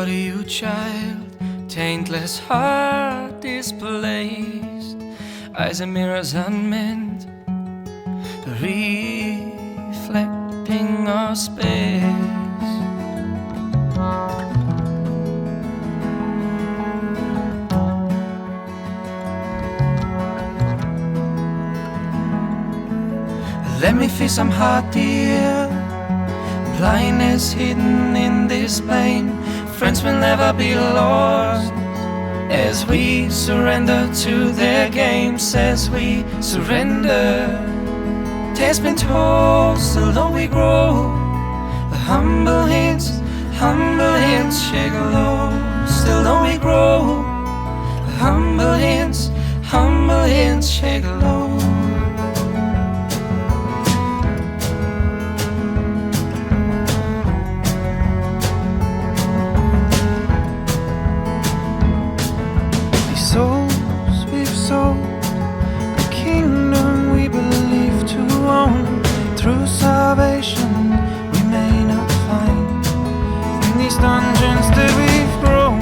for you, child. Taintless heart displaced, eyes and mirrors unmeant, reflecting our space. Let me feel some heart, dear. Blindness hidden in this plane. Friends will never be lost as we surrender to their games. As we surrender, tales been told, still don't we grow. Humble hands shake low. Still don't we grow. Humble hands shake low. Souls we've sold, the kingdom we believe to own. Through salvation we may not find in these dungeons that we've grown.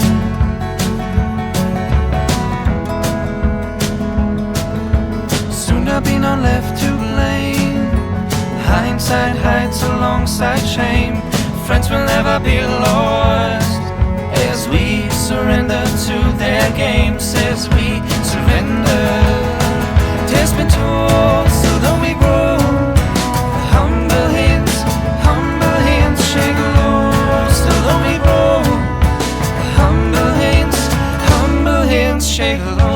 Soon there'll be none left to blame. Hindsight hides alongside shame. Friends will never be lost as we surrender to their games. As we surrender, tales been told, still don't we grow. Humble hands shake low. Still don't we grow. Humble hands shake low.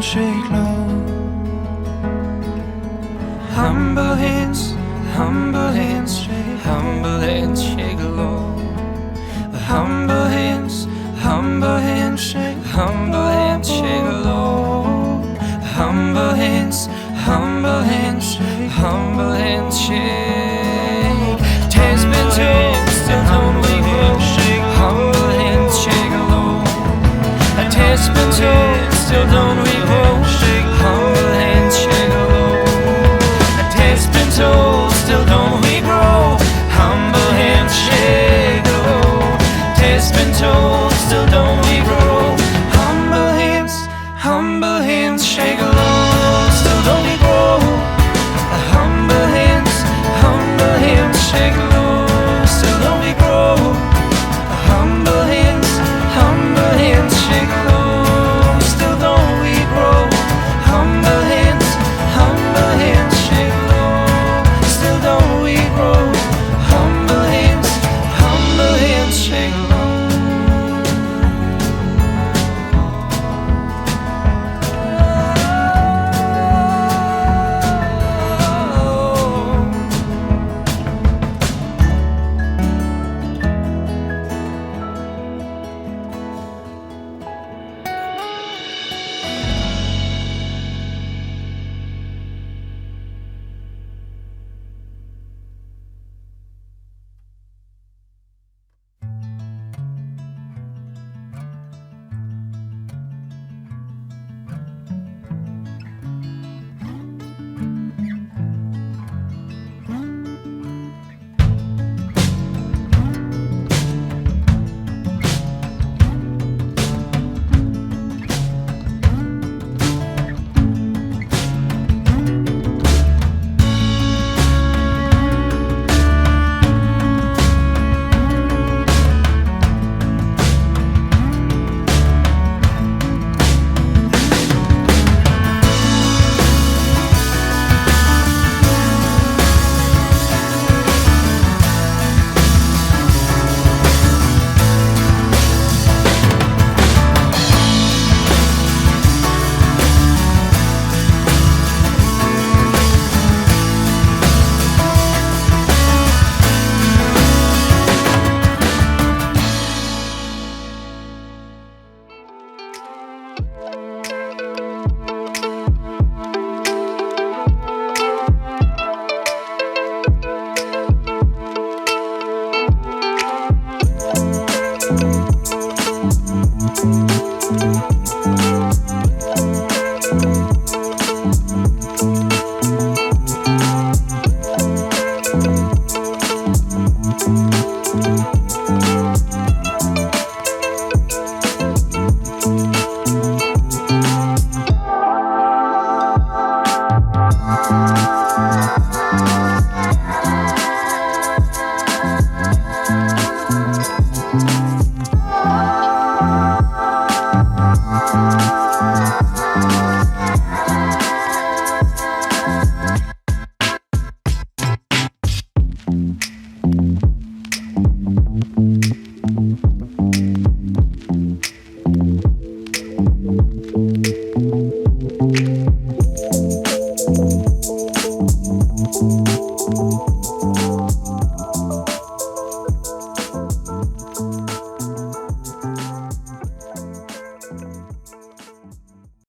Shake low. Humble hands shake. Humble hands shake low. Humble hands shake. Humble hands shake low. Humble hands shake. Humble hands shake. Tales been told, still don't we grow. Humble hands shake low. Tales been told, still don't we grow. Humble hands shake low. Tales been told, still don't we grow. Humble hands shake low. Tales been told, still don't we grow. Humble hands shake low. Still don't we grow. Humble hands shake low. Still don't we grow. Humble hands shake low. Still don't we grow.